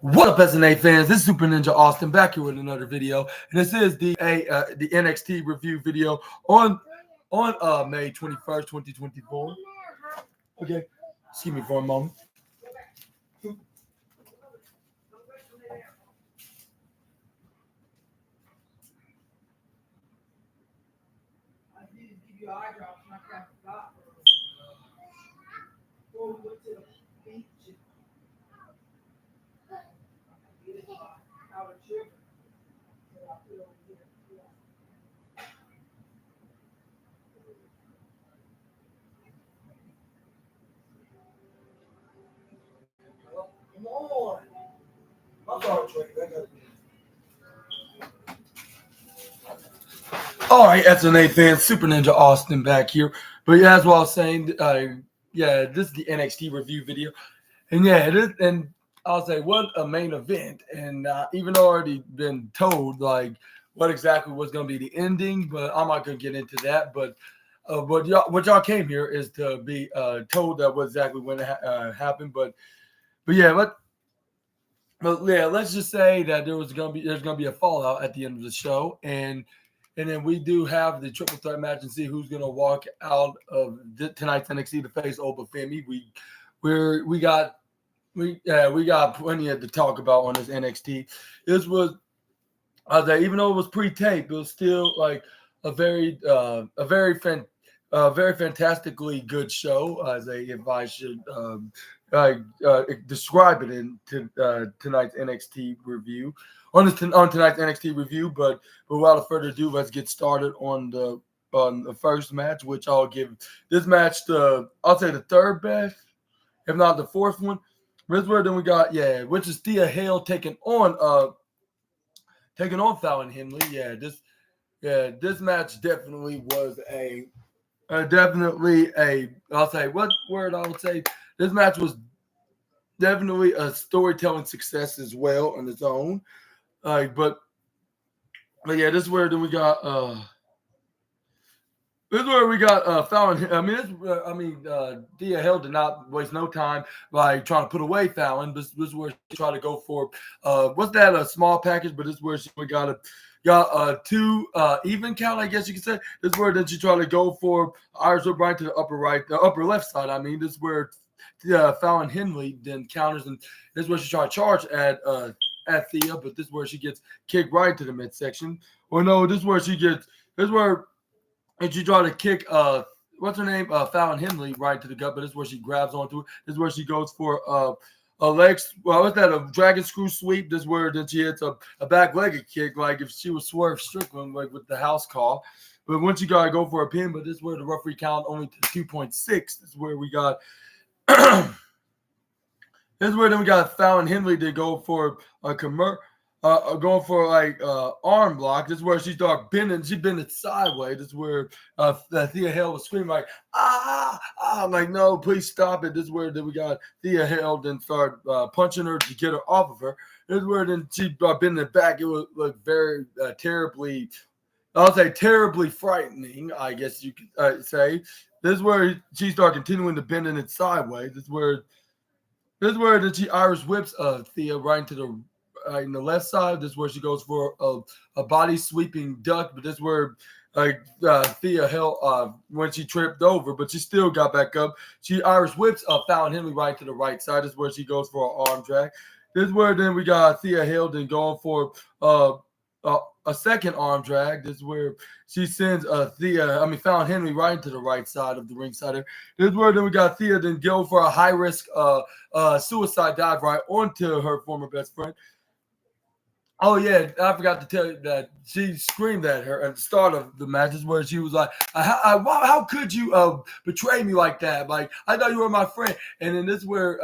What up, SNA fans? This is Super Ninja Austin back here with another video, and this is the NXT review video on May 21st, 2024. Okay, excuse me for a moment. Come on. I'm sorry, Trey. All right, SNA fans, Super Ninja Austin back here. But yeah, as well I was saying, this is the NXT review video. And yeah, it is. And I'll say, what a main event. And even though I already been told, like, what exactly was going to be the ending, but I'm not going to get into that. But what y'all came here is to be told that what exactly when it happened. But yeah, let's just say that there's gonna be a fallout at the end of the show, and then we do have the triple threat match and see who's gonna walk out of tonight's NXT to face Obafemi. We got plenty to talk about on this NXT. This was, even though it was pre-taped, it was still like a very fantastically good show. If I should describe it in tonight's NXT review on tonight's NXT review. But without further ado, let's get started on the first match, which I'll give this match I'll say the third best, if not the fourth one. Then we got which is Thea Hale taking on Fallon Henley. This match definitely was I'll say what word I would say. This match was definitely a storytelling success as well on its own. But yeah, this is where then we got Fallon. Thea Hale did not waste no time by trying to put away Fallon. This is where she tried to go for what's that, a small package, but this is where we got two even count, I guess you could say. This is where then she tried to go for Irish whip right to the upper left side. This is where Fallon Henley then counters, and this is where she tried to charge at Thea, but this is where she gets kicked right to the midsection. Or no, this is where she tried to kick what's her name, Fallon Henley right to the gut, but this is where she grabs onto it. This is where she goes for a leg, what's that, a dragon screw sweep. This is where then she hits a back-legged kick, like if she was Swerve Strickland, like with the house call. But once you gotta go for a pin, but this is where the referee count only to 2.6. This is where we got this is where then we got Fallon Henley to go for a going for arm block. This is where she started bending. She bended sideways. This is where Thea Hale was screaming like, I'm like, no, please stop it. This is where then we got Thea Hale then start punching her to get her off of her. This is where then she bending it back. It would look very terribly, I'll say terribly frightening, I guess you could say. This is where she started continuing to bending it sideways. This is where then she Irish whips Thea right into the left side. This is where she goes for a body sweeping duck, but this is where Thea Hale when she tripped over, but she still got back up. She Irish whips Fallon Henley right to the right side. This is where she goes for an arm drag. This is where then we got Thea Hale then going for a second arm drag. This is where she sends Fallon Henley right into the right side of the ring side. This is where then we got Thea then go for a high risk suicide dive right onto her former best friend. Oh yeah, I forgot to tell you that she screamed at her at the start of the match. This is where she was like, "How could you betray me like that? Like I thought you were my friend." And then this is where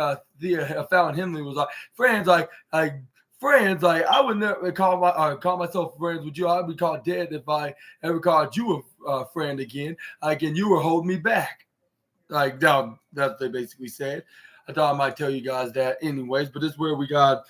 Fallon Henley was like, "Friends, friends, like I would never call myself friends with you. I'd be called dead if I ever called you a friend again. And you were holding me back." Like that's what they basically said. I thought I might tell you guys that anyways, but this is where we got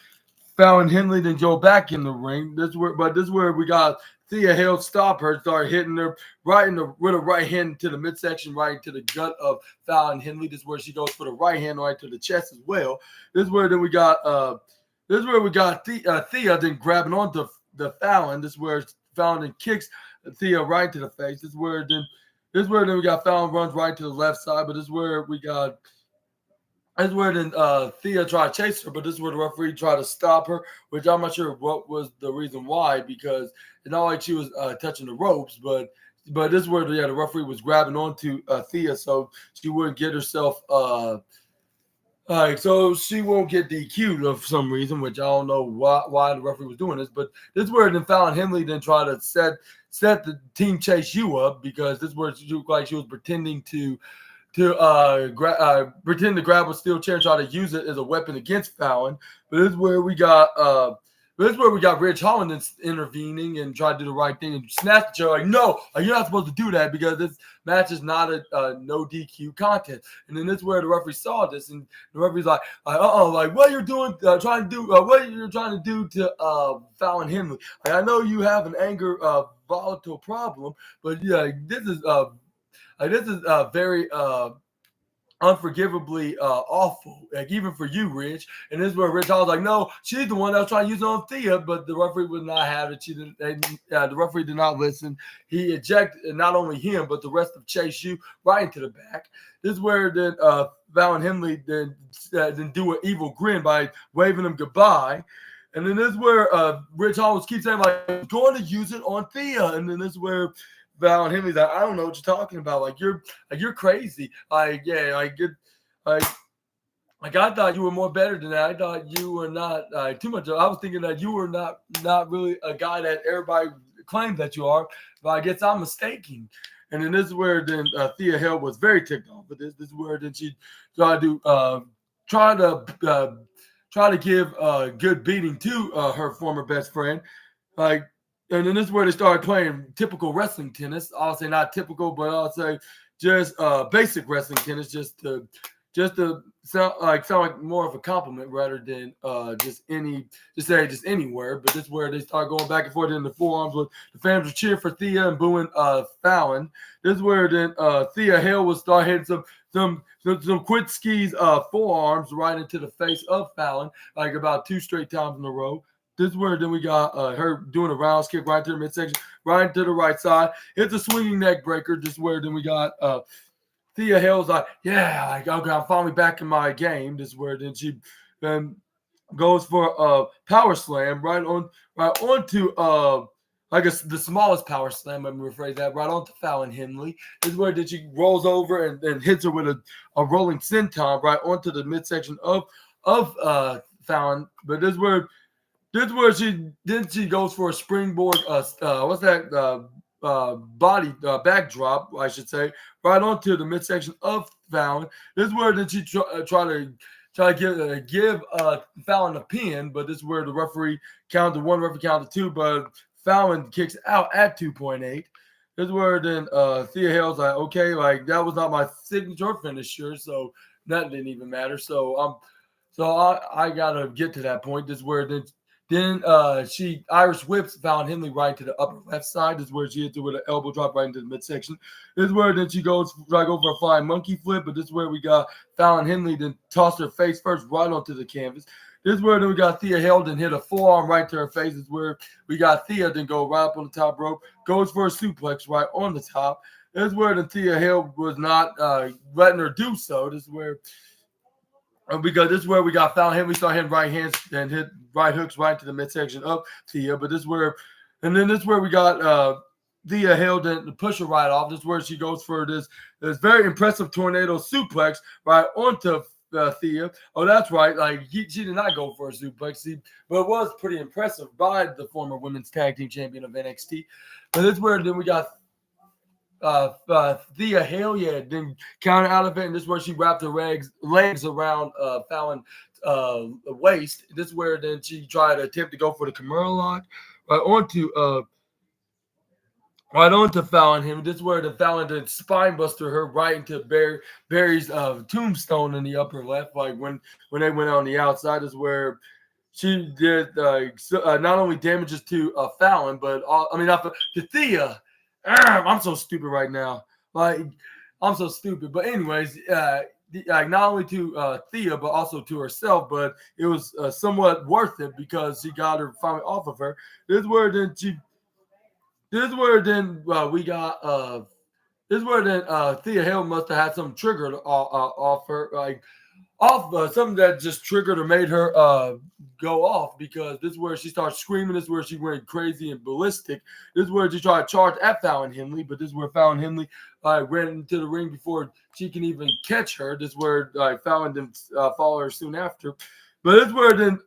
Fallon Henley then go back in the ring. This is where we got Thea Hale stop her, start hitting her with a right hand to the midsection, right to the gut of Fallon Henley. This is where she goes for the right hand right to the chest as well. This is where then we got This is where we got Thea then grabbing onto the Fallon. This is where Fallon then kicks Thea right to the face. This is where then we got Fallon runs right to the left side, but this is where we got this is where then Thea tried to chase her, but this is where the referee tried to stop her, which I'm not sure what was the reason why, because it's not like she was touching the ropes, but this is where the referee was grabbing onto Thea so she wouldn't get herself so she won't get DQ'd for some reason, which I don't know why the referee was doing this, but this is where then Fallon Henley then tried to set the team chase you up, because this is where she looked like she was pretending to pretend to grab a steel chair and try to use it as a weapon against Fallon. But this is where we got Ridge Holland intervening and tried to do the right thing and snatch the chair. Like, no, you're not supposed to do that, because this match is not a no DQ contest. And then this is where the referee saw this, and the referee's like what you're doing, trying to do, what you're trying to do to Fallon Henley. Like, I know you have an anger volatile problem, but yeah, this is very unforgivably awful, like even for you, Rich. And this is where Rich Hall's like, no, she's the one that was trying to use it on Thea, but the referee would not have it. The referee did not listen. He ejected not only him, but the rest of Chase U right into the back. This is where then Fallon Henley then do an evil grin by waving him goodbye. And then this is where Rich Hall keeps saying, like, I'm going to use it on Thea. And then this is where Fallon Henley's like, I don't know what you're talking about. Like, you're crazy. Like, yeah, like I thought you were more better than that. I thought you were not too much. I was thinking that you were not really a guy that everybody claims that you are. But I guess I'm mistaken. And then this is where then Thea Hale was very ticked off with this. This is where then she tried to give a good beating to her former best friend. Like. And then this is where they started playing typical wrestling tennis. I'll say not typical, but I'll say just basic wrestling tennis, just to sound like more of a compliment rather than just anywhere. But this is where they start going back and forth in the forearms, with the fans were cheering for Thea and booing Fallon. This is where then Thea Hale will start hitting some quick skis forearms right into the face of Fallon, like about 2 straight times in a row. This is where then we got her doing a rounds kick right to the midsection, right to the right side. It's a swinging neck breaker. This is where then we got Thea Hale's like, yeah, like, okay, I'm finally back in my game. This is where then she goes for a power slam right onto the smallest power slam, let me rephrase that, right onto Fallon Henley. This is where then she rolls over and hits her with a rolling senton right onto the midsection of Fallon. But this is where she goes for a springboard. Body backdrop, I should say, right onto the midsection of Fallon. This is where then she try to give Fallon a pin, but this is where the referee counted 1, referee counted 2, but Fallon kicks out at 2.8. This is where then Thea Hale's like, okay, like that was not my signature finisher, so that didn't even matter. So I gotta get to that point. This is where then she Irish whips Fallon Henley right to the upper left side. This is where she hits it with an elbow drop right into the midsection. This is where then she goes for a flying monkey flip, but this is where we got Fallon Henley then toss her face first right onto the canvas. This is where then we got Thea Hale then hit a forearm right to her face. This is where we got Thea then go right up on the top rope, goes for a suplex right on the top. This is where the Thea Hale was not letting her do so. This is where because this is where we got Fallon Henley start hitting right hands and hit right hooks right to the midsection of Thea. But this is where we got Thea Hale to push her right off. This is where she goes for this very impressive tornado suplex right onto Thea. Oh, that's right. Like she did not go for a suplex, but it was pretty impressive by the former women's tag team champion of NXT. But this is where then we got Thea Hale, then counter out of it, and this is where she wrapped her legs around Fallon's waist. This is where then she tried to attempt to go for the Kimura lock right onto Fallon Henley. This is where the Fallon did spine buster her right into Barry's tombstone in the upper left. Like when they went on the outside, this is where she did not only damages to Fallon, but to Thea. I'm so stupid right now. Like, I'm so stupid. But anyways, like not only to Thea but also to herself. But it was somewhat worth it because she got her finally off of her. This is where then she. This is where then we got. This is where then Thea Hale must have had some triggered off her, like off something that just triggered or made her go off, because this is where she started screaming. This is where she went crazy and ballistic. This is where she tried to charge at Fallon Henley, but this is where Fallon Henley ran into the ring before she can even catch her. This is where Fallon didn't follow her soon after. But this is where then,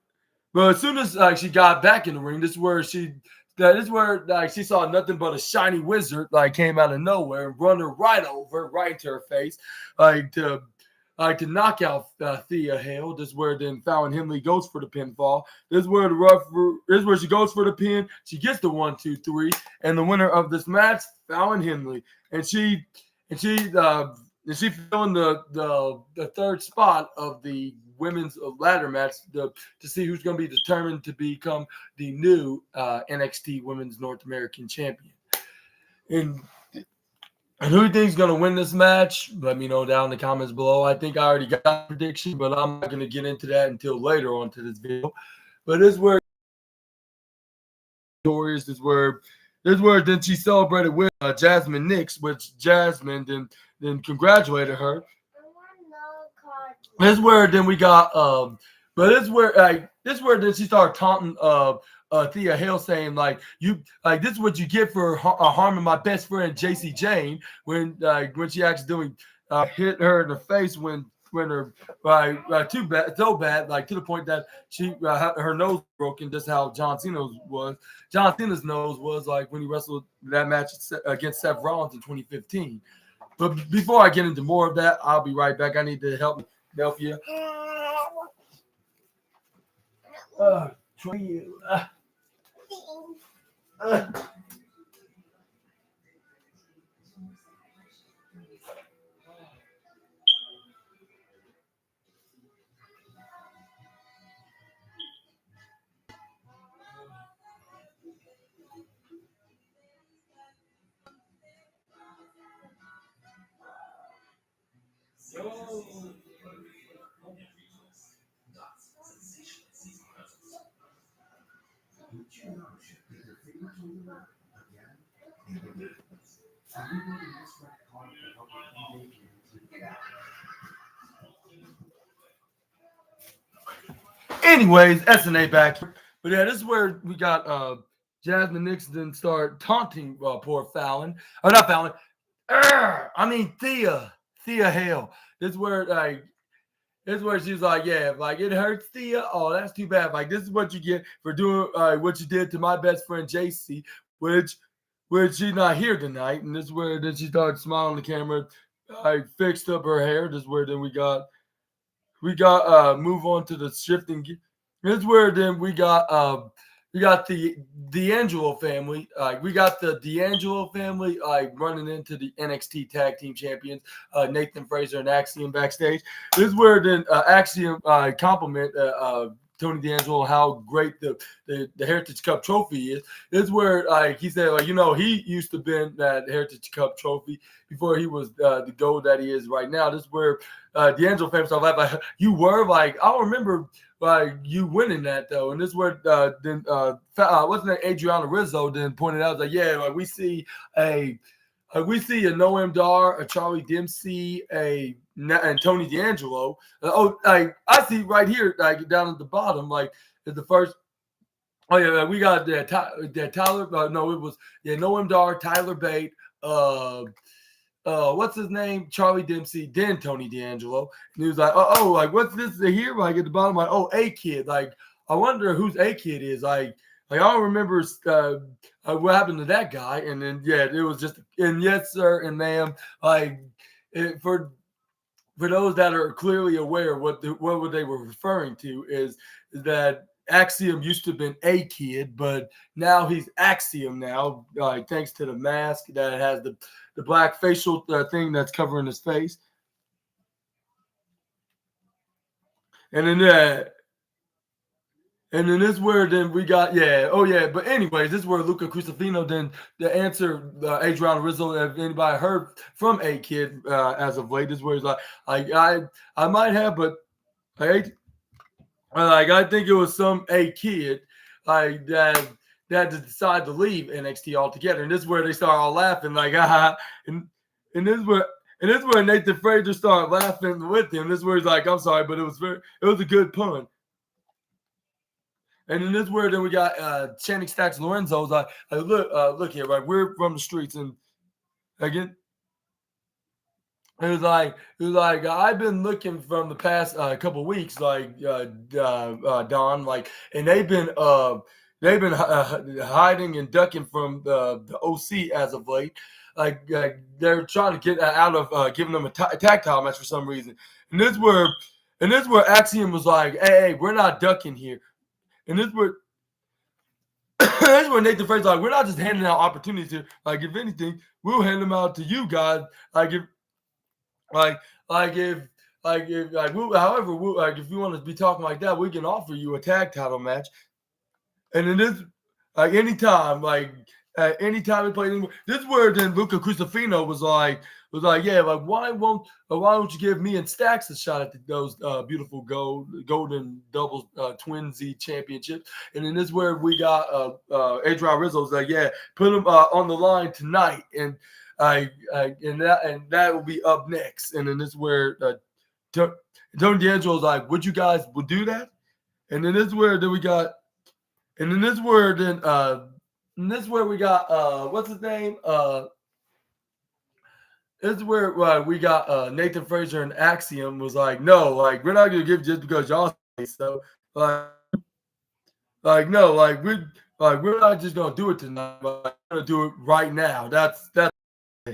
but as soon as she got back in the ring, this is where she. This is where she saw nothing but a shiny wizard came out of nowhere and run her right over, right into her face, to knock out Thea Hale. This is where then Fallon Henley goes for the pinfall. This is where this is where she goes for the pin. She gets the 1, 2, 3, and the winner of this match, Fallon Henley, and she filling the third spot of the women's ladder match to see who's going to be determined to become the new NXT Women's North American Champion. And who do you think is going to win this match? Let me know down in the comments below. I think I already got a prediction, but I'm not going to get into that until later on to this video. But this is where this is where then she celebrated with Jasmine Nix, which Jasmine then congratulated her. This is where then we got but this is where then she started taunting Thea Hale, saying this is what you get for harming my best friend JC Jane when she accidentally hit her in the face when her too bad, so bad, to the point that she her nose broken, just how John Cena's nose was when he wrestled that match against Seth Rollins in 2015. But before I get into more of that, I'll be right back. I need to help you. Anyways, SNA back. But yeah, this is where we got Jasmine Nixon start taunting poor Fallon. Oh, not Fallon. Thea Hale. This is where she's like, yeah, it hurts, Thea. Oh, that's too bad. This is what you get for doing what you did to my best friend JC, which she's not here tonight. And this is where then she started smiling at the camera. I fixed up her hair. This is where then we got move on to the shifting. This is where then we got the D'Angelo family. We got the D'Angelo family running into the NXT Tag Team Champions, Nathan Fraser and Axiom backstage. This is where then Axiom compliment Tony D'Angelo how great the Heritage Cup trophy is. This is where he said he used to win that Heritage Cup trophy before he was the gold that he is right now. This is where D'Angelo fans started laughing. You were I don't remember you winning that though. And this is where then what's the name, Adriana Rizzo then pointed out we see a Noam Dar, a Charlie Dempsey, and Tony D'Angelo. I see right here, down at the bottom, is the first. Oh yeah, we got that Tyler. No, it was Noam Dar, Tyler Bate, what's his name? Charlie Dempsey, then Tony D'Angelo. And he was what's this here? At the bottom, A Kid. I wonder whose A Kid is. I don't remember what happened to that guy. And then it was just and yes, sir, and ma'am. For those that are clearly aware, what they were referring to is that Axiom used to have been A Kid, but now he's Axiom now, thanks to the mask that has the black facial thing that's covering his face. And then And then this is where then we got but anyways, this is where Luca Crucifino then the answer Adrian Rizzo. If anybody heard from A Kid as of late, this is where he's like I might have, but I think it was some A Kid like that decided to leave NXT altogether, and this is where they start all laughing like and this is where. And this is where Nathan Frazier started laughing with him. This is where he's like, "I'm sorry, but it was a good pun." And then this is where then we got Channing Stacks Lorenzo's like, look here, right? We're from the streets, and again, it was like I've been looking from the past couple of weeks, like Don, like, and they've been hiding and ducking from the OC as of late. Like they're trying to get out of giving them a tag title match for some reason. And this is where Axiom was like, hey, we're not ducking here. And this is where that's where Nathan Frazier's like, we're not just handing out opportunities here. Like, if anything, we'll hand them out to you guys. Like, if if you want to be talking like that, we can offer you a tag title match. And then this, anytime we play, this is where then Luca Crucifino was like, yeah, like why don't you give me and Stacks a shot at those beautiful golden double twinsy championships? And then this is where we got Adrian Rizzo's like, yeah, put him on the line tonight, and that will be up next. And then this is where Tony D'Angelo's like, would you guys would do that? And then this is where then we got, and then this is where then this is where we got what's his name? This is where we got Nathan Frazier and Axiom was like, no, like we're not gonna give just because y'all say so. No, we're not just gonna do it tonight, but we're gonna do it right now. That's and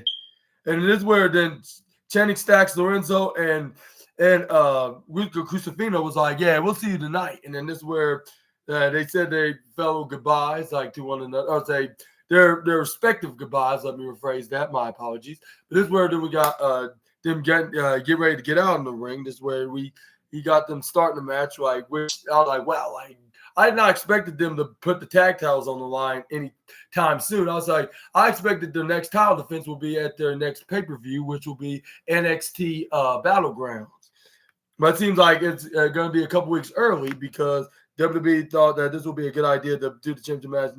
this is where then Channing Stacks Lorenzo and Luca Crucifino was like, yeah, we'll see you tonight. And then this is where they said they fellow goodbyes like to one another. I'll say their respective goodbyes. Let me rephrase that. My apologies. But this is where then we got them get ready to get out in the ring. This is where he got them starting the match. Like, which I was like, wow, like I had not expected them to put the tag titles on the line anytime soon. I was like, I expected their next title defense will be at their next pay-per-view, which will be NXT Battlegrounds. But it seems like it's going to be a couple weeks early because WWE thought that this would be a good idea to do the championship match.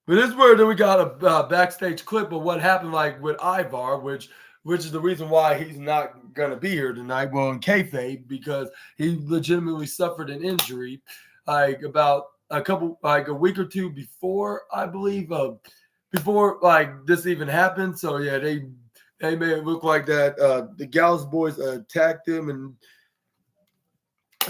But this is where then we got a backstage clip of what happened like with Ivar, which is the reason why he's not going to be here tonight. Well, in kayfabe, because he legitimately suffered an injury like about a week or two before, I believe, before like this even happened. So yeah, they made it look like that the Gallus boys attacked him, and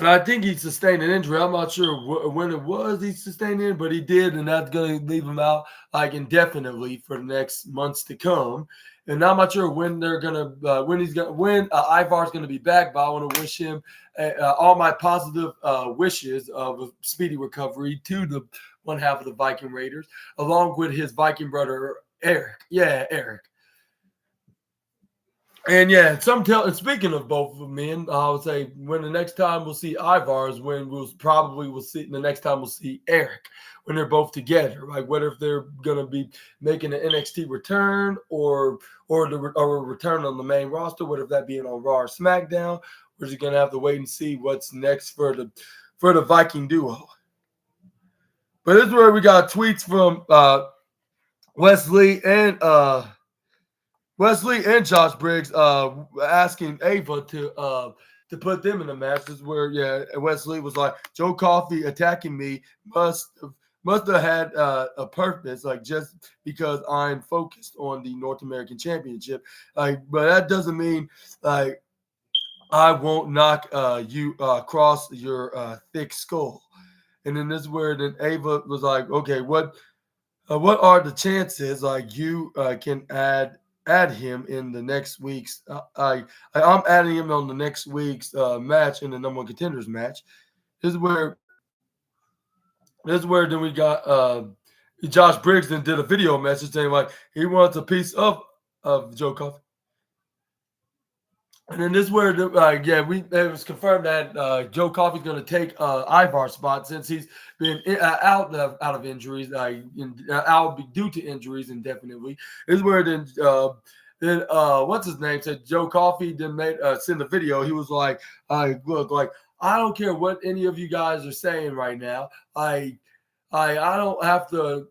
I think he sustained an injury. I'm not sure when it was he sustained it, but he did, and that's going to leave him out like indefinitely for the next months to come. And I'm not sure when they're gonna when Ivar's gonna be back. But I want to wish him all my positive wishes of a speedy recovery to the one half of the Viking Raiders, along with his Viking brother Eric. Yeah, Eric. And yeah, speaking of both of them, men, I would say when the next time we'll see Ivar is when we'll see the next time we'll see Eric when they're both together. Like whether if they're gonna be making an NXT return or a return on the main roster, whether that being on Raw or SmackDown, we're just gonna have to wait and see what's next for the Viking duo. But this is where we got tweets from Wesley and Josh Briggs asking Ava to put them in the match. This is where Wesley was like, Joe Coffey attacking me must have had a purpose, like just because I'm focused on the North American Championship. Like, but that doesn't mean like I won't knock you across your thick skull. And then this is where then Ava was like, okay, what are the chances like you can add him in the next week's I'm adding him on the next week's match in the number one contenders match. This is where then we got Josh Briggs then did a video message saying like he wants a piece of Joe Coffey. And then this is where it was confirmed that Joe Coffey's going to take Ivar's spot since he's been out of injuries, out due to injuries indefinitely. This is where then what's his name said Joe Coffey then send a video. He was like, look, like I don't care what any of you guys are saying right now. I don't have to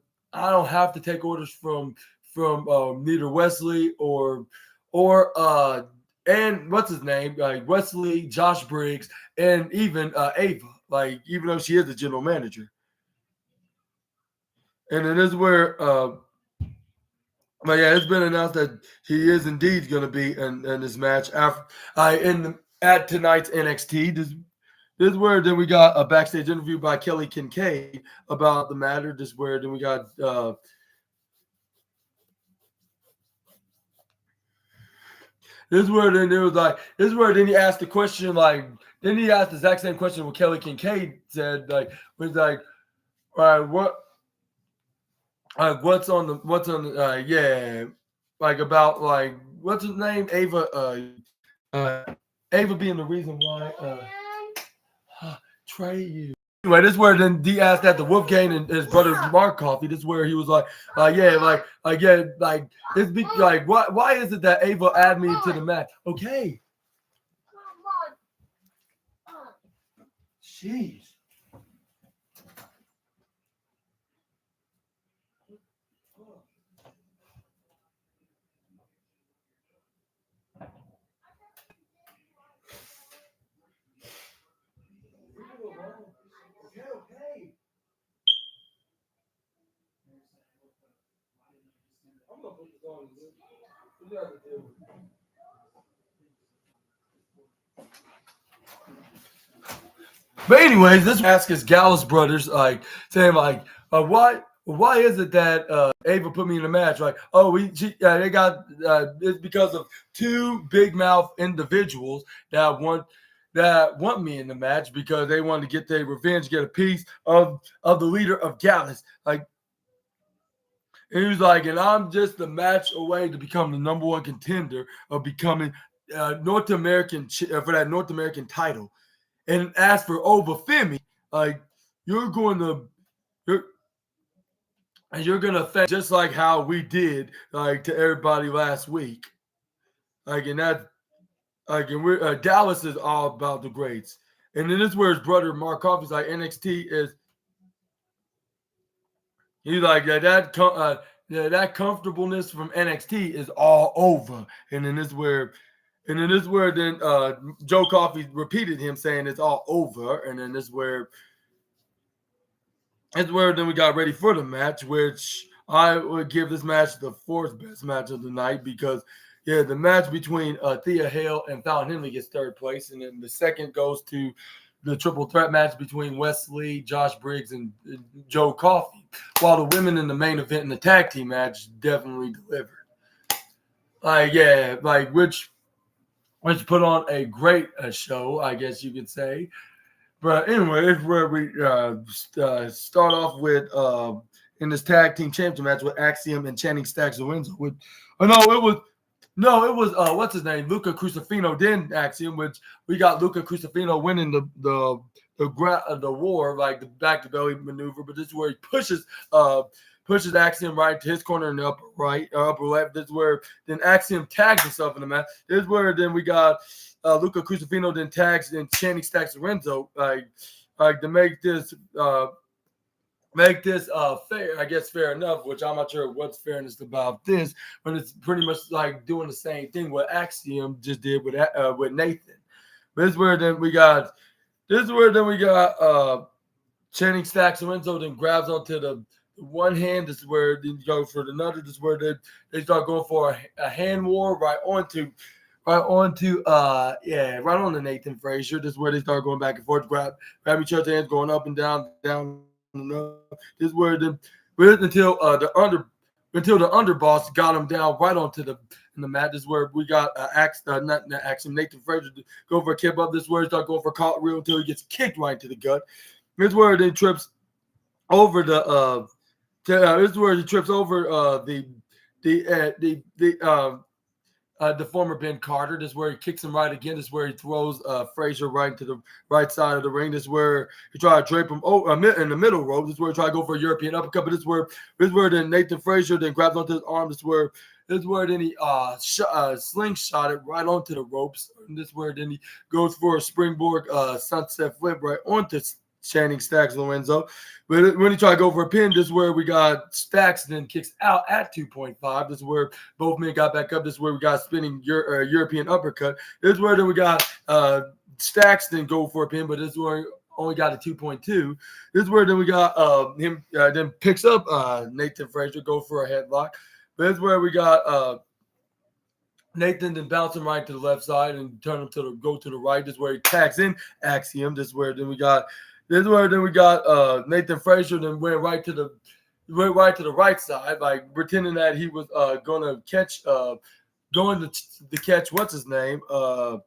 take orders from neither Wesley or and what's his name? Wesley, Josh Briggs, and even Ava. Like, even though she is the general manager. And then this is where, but yeah, it's been announced that he is indeed going to be in this match after at tonight's NXT. This is where then we got a backstage interview by Kelly Kincaid about the matter. This is where then we got. This is where then it was like, this is where then he asked the question, like, then he asked the exact same question what Kelly Kincaid said, like, was like, all right, what's on the, yeah, like about, like, what's his name? Ava being the reason why, Trey, you. Anyway, this is where then D asked that the Wolfgang and his brother Mark Coffey. This is where he was like, it's like, why is it that Ava add me to the match? Okay. Jeez. Okay. I'm gonna put this on. You have to deal with it. But anyways, this ask his Gallus brothers, like saying like, why is it that Ava put me in a match? Like, they got it's because of two big mouth individuals that want me in the match because they want to get their revenge, get a piece of the leader of Gallus. Like, and he was like, and I'm just a match away to become the number one contender of becoming North American for that North American title. And as for Obafemi, like you're gonna thank just like how we did like to everybody last week. Like and that like and we're Dallas is all about the greats. And then this is where his brother Mark Coffey's like NXT is he's like that comfortableness from NXT is all over. And then this is where then Joe Coffey repeated him saying it's all over. And then this is where then we got ready for the match, which I would give this match the fourth best match of the night because, yeah, the match between Thea Hale and Fallon Henley gets third place. And then the second goes to the triple threat match between Wesley, Josh Briggs, and Joe Coffey, while the women in the main event in the tag team match definitely delivered. Which put on a great show, I guess you could say. But anyway, it's where we start off with in this tag team championship match with Axiom and Channing Stacks Lorenzo. It was what's his name, Luca Crucifino, then Axiom, which we got Luca Crucifino winning the war, like the back to belly maneuver. But this is where he pushes Axiom right to his corner in the upper right, upper left. This is where then Axiom tags himself in the match. This is where then we got Luca Crucifino then tags then Channing Stacks Lorenzo like to make this fair, I guess fair enough, which I'm not sure what's fairness about this, but it's pretty much like doing the same thing what Axiom just did with Nathan. But this is where then we got Channing Stacks Lorenzo then grabs onto the one hand. This is where then you go for another. This is where they start going for a hand war right onto Nathan Frazier. This is where they start going back and forth, grab each other's hands, going up and down and up. This is where until the underboss got him down right onto the mat. This is where we got Nathan Frazier to go for a kick up. This is where he starts going for a cartwheel until he gets kicked right to the gut. This is where he trips over the the former Ben Carter. This is where he kicks him right again. This is where he throws Frazier right to the right side of the ring. This is where he tried to drape him in the middle rope. This is where he tried to go for a European uppercut. But this is where then Nathan Frazier then grabs onto his arm. This is where then he slingshot it right onto the ropes. And this is where then he goes for a springboard sunset flip right onto Channing Stacks Lorenzo. But when he tried to go for a pin, this is where we got Stacks then kicks out at 2.5. This is where both men got back up. This is where we got spinning European uppercut. This is where then we got Stacks then go for a pin, but this is where only got a 2.2. This is where then we got him then picks up Nathan Frazier, go for a headlock. But this is where we got Nathan then bouncing right to the left side and turn him to go to the right. This is where he tags in Axiom. This is where then we got Nathan Frazier then went right to the right side, like pretending that he was gonna catch going to catch what's his name? The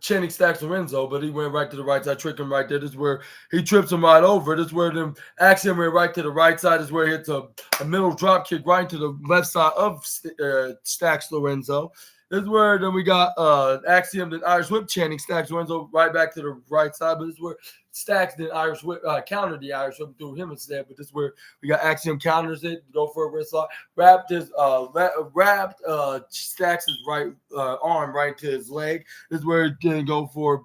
Channing Stacks Lorenzo, but he went right to the right side, trick him right there. This is where he trips him right over. This is where them Axiom went right to the right side. This is where he hits a middle drop kick right into the left side of Stacks Lorenzo. This is where then we got Axiom then Irish whip Channing Stacks Lorenzo right back to the right side. But this is where Stacks then Irish whip countered the Irish whip through him instead. But this is where we got Axiom counters it, go for a wrist lock, wrapped Stacks' right arm right to his leg. This is where he didn't go for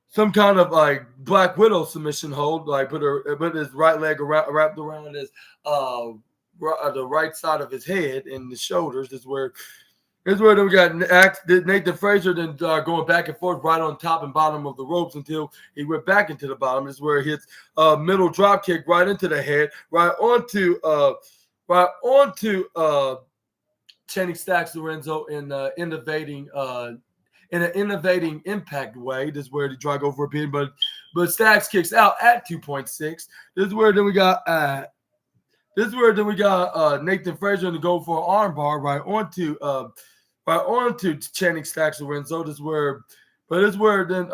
some kind of like Black Widow submission hold, like put his right leg wrapped around his the right side of his head and the shoulders. This is where then we got Nathan Frazier then going back and forth right on top and bottom of the ropes until he went back into the bottom. This is where he hits a middle drop kick right into the head, right onto Channing Stacks Lorenzo in an innovating impact way. This is where he tried to go for a pin, but Stacks kicks out at 2.6. This is where then we got Nathan Frazier to go for an armbar right onto Channing Stacks Lorenzo. This is where then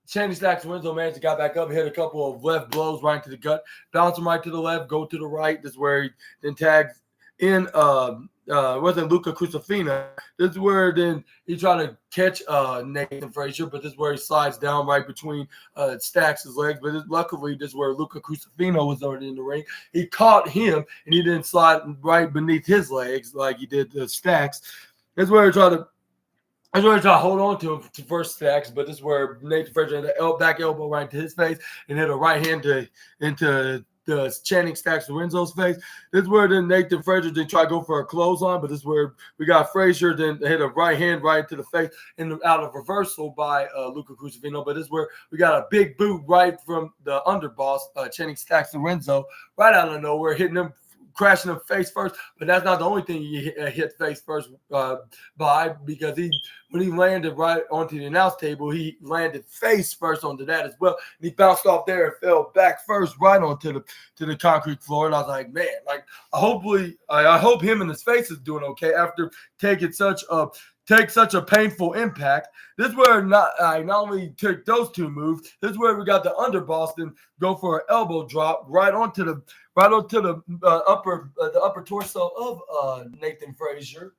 Channing Stacks Lorenzo managed to got back up, hit a couple of left blows right into the gut, bounce him right to the left, go to the right. This is where he then tags in wasn't Luca Crucifino. This is where then he tried to catch Nathan Frazier, but this is where he slides down right between Stacks' legs. But luckily, this is where Luca Crucifino was already in the ring. He caught him, and he didn't slide right beneath his legs like he did the Stacks. That's where he tried to hold on to him to first Stacks, but this is where Nathan Frazier had the back elbow right into his face and hit a right hand into the Channing Stacks Lorenzo's face. This is where then Nathan Frazier did try to go for a clothesline, but this is where we got Frazier then hit a right hand right into the face and out of reversal by Luca Crucifino. But this is where we got a big boot right from the underboss, Channing Stacks Lorenzo, right out of nowhere, hitting him, crashing him face first. But that's not the only thing he hit face first by, because when he landed right onto the announce table, he landed face first onto that as well. And he bounced off there and fell back first right onto the concrete floor. And I was like, man, like I hope him and his face is doing okay after taking such a painful impact. This is where not only took those two moves. This is where we got the under Boston go for an elbow drop right onto the upper torso of Nathan Frazier.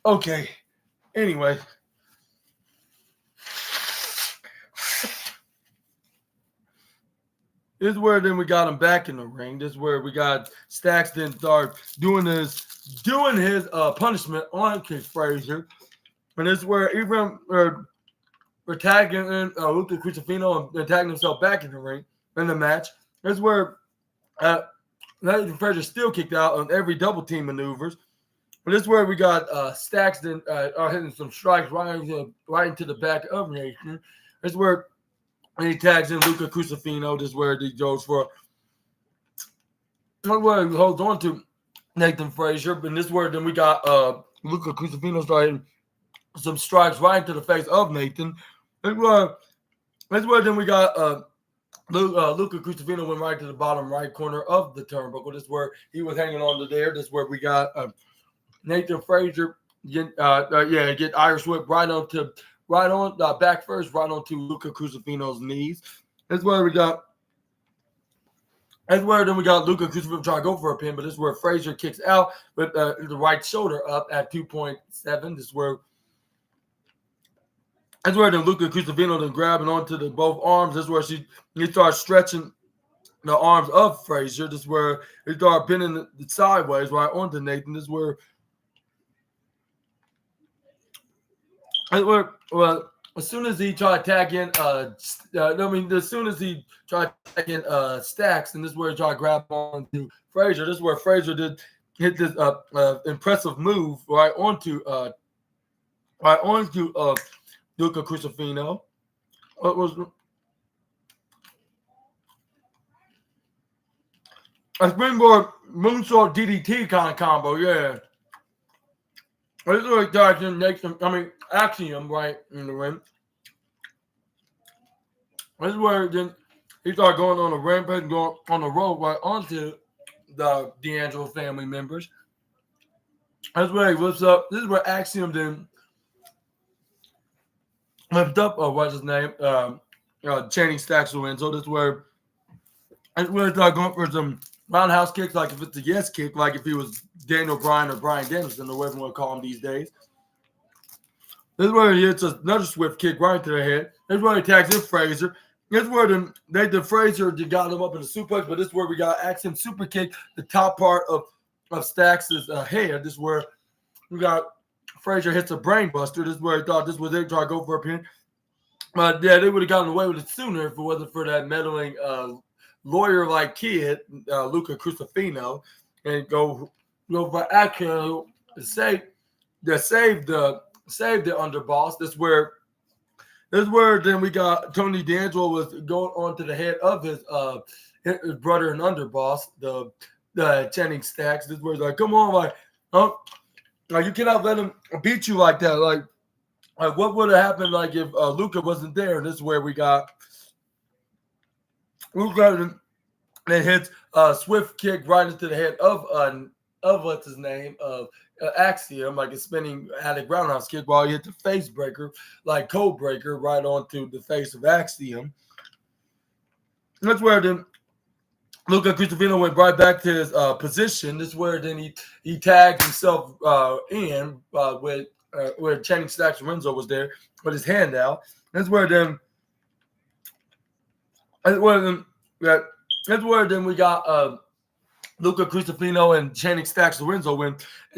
Okay. Anyway. This is where then we got him back in the ring. This is where we got Stacks then start doing his punishment on King Frazier. And this is where even we're tagging in Luca Crucifino and tagging himself back in the ring in the match. This is where Nathan Frazier still kicked out on every double team maneuvers. But this is where we got Stacks then are hitting some strikes right into the back of Nathan. This is where he tags in Luca Crucifino. This is where he goes for where he holds on to Nathan Frazier. But this is where then we got Luca Crucifino starting some strikes right into the face of Nathan. And That's where then we got Luca Crucifino went right to the bottom right corner of the turnbuckle. This is where he was hanging on to there. This is where we got Nathan Frazier get Irish whip right on back first, right onto Luca Crucifino's knees. That's where we got. That's where then we got Luca Crucifino trying to go for a pin, but this is where Frazier kicks out with the right shoulder up at 2.7. This is where. That's where then Luca Crucifino then grabbing onto the both arms. This is where he starts stretching the arms of Frazier. This is where he started pinning the sideways right onto Nathan. This is where well, as soon as he tried to tag in, as soon as he tried to tag in Stacks, and this is where he tried to grab onto Frazier. This is where Frazier did hit this impressive move right onto Luca Crucifino. It was a springboard moonsault DDT kind of combo, yeah. This is where he tried to make Axiom right in the ring. This is where then he started going on a rampage and going on the road right onto the D'Angelo family members. That's where he lifts up. This is where Axiom then lift up, what's his name? Channing Stacks Lorenzo. This is where he started going for some roundhouse kicks, like if it's a yes kick, like if he was Daniel Bryan or Bryan Danielson, or whatever you want to call him these days. This is where he hits another swift kick right to the head. This is where he tags in Frazier. This is where the Frazier got him up in the suplex, but this is where we got Axiom super kick, the top part of Stacks' head. This is where we got Frazier hits a brain buster. This is where he thought this was it, try to go for a pin. But yeah, they would have gotten away with it sooner if it wasn't for that meddling lawyer-like kid, Luca Crucifino, and go for action to save the underboss. This is where then we got Tony D'Angelo was going on to the head of his brother and underboss, the Channing Stacks. This is where he's like, come on, like you cannot let him beat you like that. Like what would have happened like if Luca wasn't there? And this is where we got Luca that hits a swift kick right into the head of what's his name of Axiom, like a spinning attic roundhouse kick, while he hit the face breaker, like code breaker, right onto the face of Axiom. That's where then Luca Crucifino went right back to his position. This is where then he tagged himself in with where Channing Stacks Lorenzo was there with his hand out. That's where then we got Luca Crucifino and Channing Stacks Lorenzo when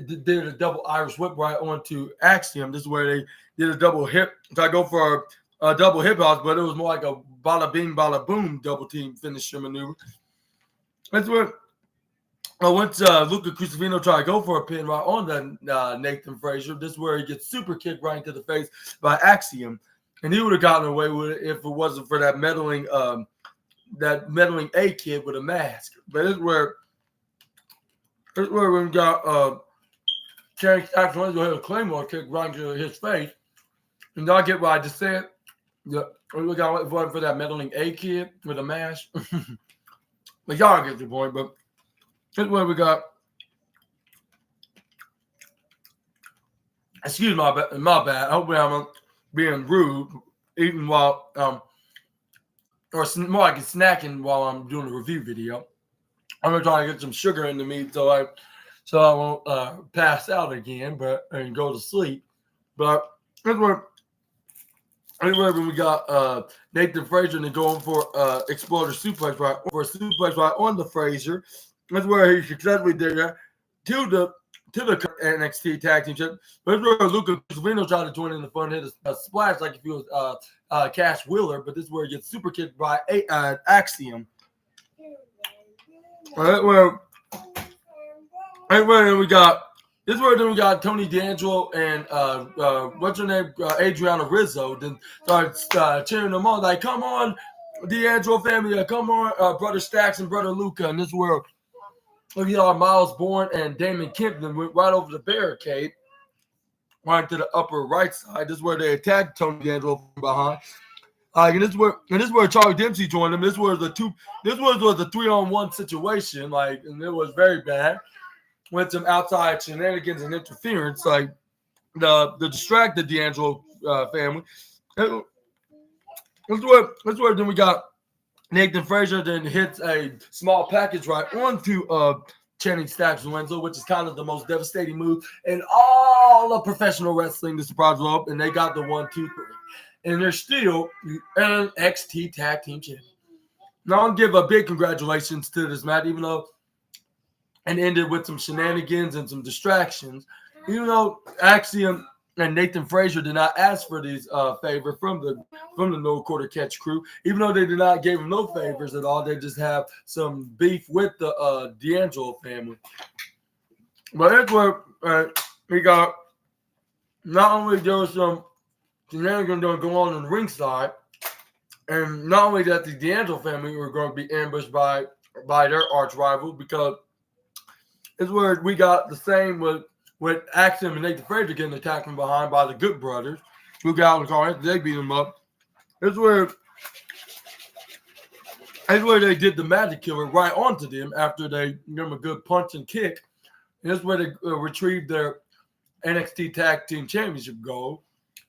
did a double Irish whip right onto Axiom. This is where they did a double hip. So I go for a double hip house, but it was more like a bada bing, bada boom double team finisher maneuver. That's where once Luca Crucifino tried to go for a pin right on the Nathan Frazier. This is where he gets super kicked right into the face by Axiom. And he would have gotten away with it if it wasn't for that meddling A kid with a mask. But this is where we got Channing Stacks Lorenzo hit a Claymore kick right into his face. And y'all get what I just said? Yeah, we got it for that meddling A kid with a mask. But y'all get the point. But this is where we got. Excuse my bad. Hopefully I'm being rude, eating while or more like snacking while I'm doing a review video. I'm gonna try to get some sugar into me so I won't pass out again, and go to sleep. But this is where we got Nathan Frazier and going for exploder suplex right on the Frazier. That's where he successfully did that to the NXT tag team chip. But that's where Luca Crucifino tried to join in the fun, hit a splash like if he was Cash Wheeler. But this is where he gets super kicked by Axiom. Right where we got this is where then we got Tony D'Angelo and what's her name, Adriana Rizzo. Then started cheering them on like, "Come on, D'Angelo family! Come on, brother Stacks and brother Luca!" And this is where we got Miles Bourne and Damon Kempton went right over the barricade, right to the upper right side. This is where they attacked Tony D'Angelo from behind. Like, and this is where Charlie Dempsey joined him. This was a 3-on-1 situation. Like, and it was very bad. Went some outside shenanigans and interference. Like, the distracted D'Angelo family. That's where then we got Nathan Frazier then hits a small package right onto Channing Stacks Wenzel, which is kind of the most devastating move in all of professional wrestling to surprise up, and they got the 1, 2, 3. And they're still NXT Tag Team Champion. Now I'll give a big congratulations to this match, even though it ended with some shenanigans and some distractions. Even though Axiom and Nathan Frazier did not ask for these favors from the No Quarter Catch crew, even though they did not give them no favors at all. They just have some beef with the D'Angelo family. But that's where we got not only there was some shenanigans going to go on the ringside, and not only that the D'Angelo family were going to be ambushed by their arch rival, because it's where we got the same with Axiom and Nathan Frazier getting attacked from behind by the Good Brothers, who got out of the car. They beat them up. That's where they did the Magic Killer right onto them after they gave them a good punch and kick. And that's where they retrieved their NXT Tag Team Championship gold.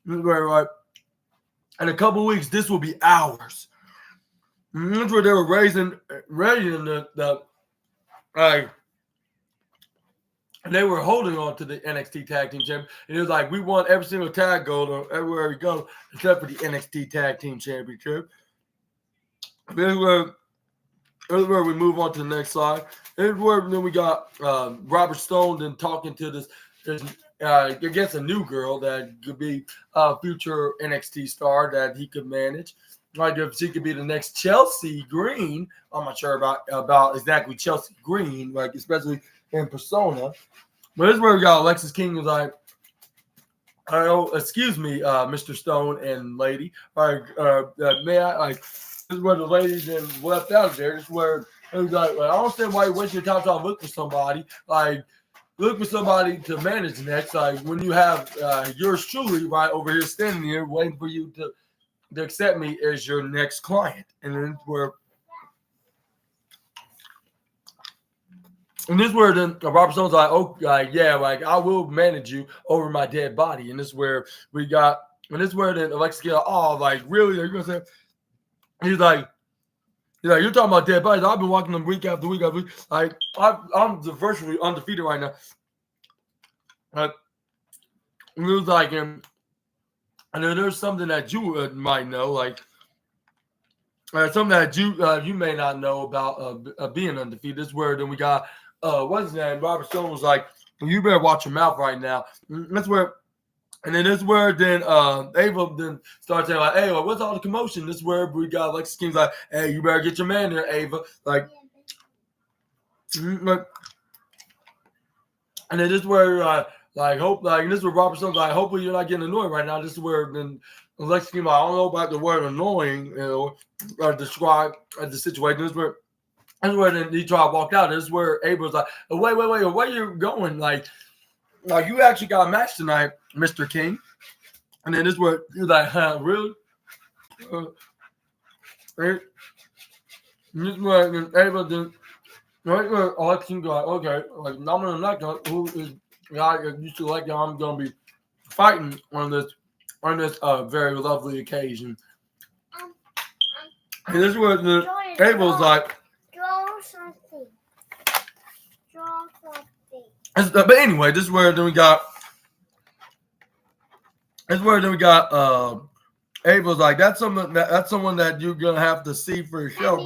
This is where, like, in a couple weeks, this will be ours. And that's where they were raising the and they were holding on to the NXT Tag Team Championship. And it was like, we won every single tag gold everywhere we go, except for the NXT Tag Team Championship. This is where we move on to the next slide. This is where then we got Robert Stone then talking to this against a new girl that could be a future NXT star that he could manage. Like, if she could be the next Chelsea Green. I'm not sure about exactly Chelsea Green, like, especially in persona. But this is where we got Alexis King was like, excuse me, Mr. Stone and lady. May I, like, this is where the lady then left out of there. This is where it was like, well, I don't understand why you waste your time trying to look for somebody. Like, look for somebody to manage next. Like, when you have yours truly right over here standing here waiting for you to accept me as your next client. And then where And this is where then Robert Stone's like, oh, yeah, like I will manage you over my dead body. And this is where we got, and this is where then Alexis get, oh, like really? Are you gonna say? He's like, you're talking about dead bodies. I've been walking them week after week after week. Like I'm virtually undefeated right now. And it was like, and then there's something that you might know, like something that you may not know about being undefeated. This is where then we got what's his name? Robert Stone was like, you better watch your mouth right now. That's where, and then this is where then Ava then starts saying like, hey, like, what's all the commotion? This is where we got Alexis King's like, hey, you better get your man there, Ava. Like, and then this is where and this is where Robert Stone's like, hopefully you're not getting annoyed right now. This is where then Alexis King like, I don't know about the word annoying, or describe the situation. This is where then he tried to walk out. This is where Ava was like, wait, where you going? Like you actually got a match tonight, Mr. King. And then this is where he's like, huh, really? And this is where then Ava then right where Alexis King like, okay, like I'm gonna like who is guy used to like I'm gonna be fighting on this very lovely occasion. And this is where the Abel's like, draw something. But anyway, this is where then we got. This is where then we got. Abel's like, that's someone that you're gonna have to see for yourself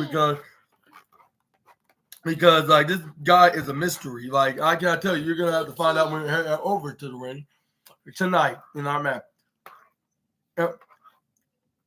because like this guy is a mystery. Like I gotta tell you, you're gonna have to find out when you head over to the ring tonight in our match. Yep.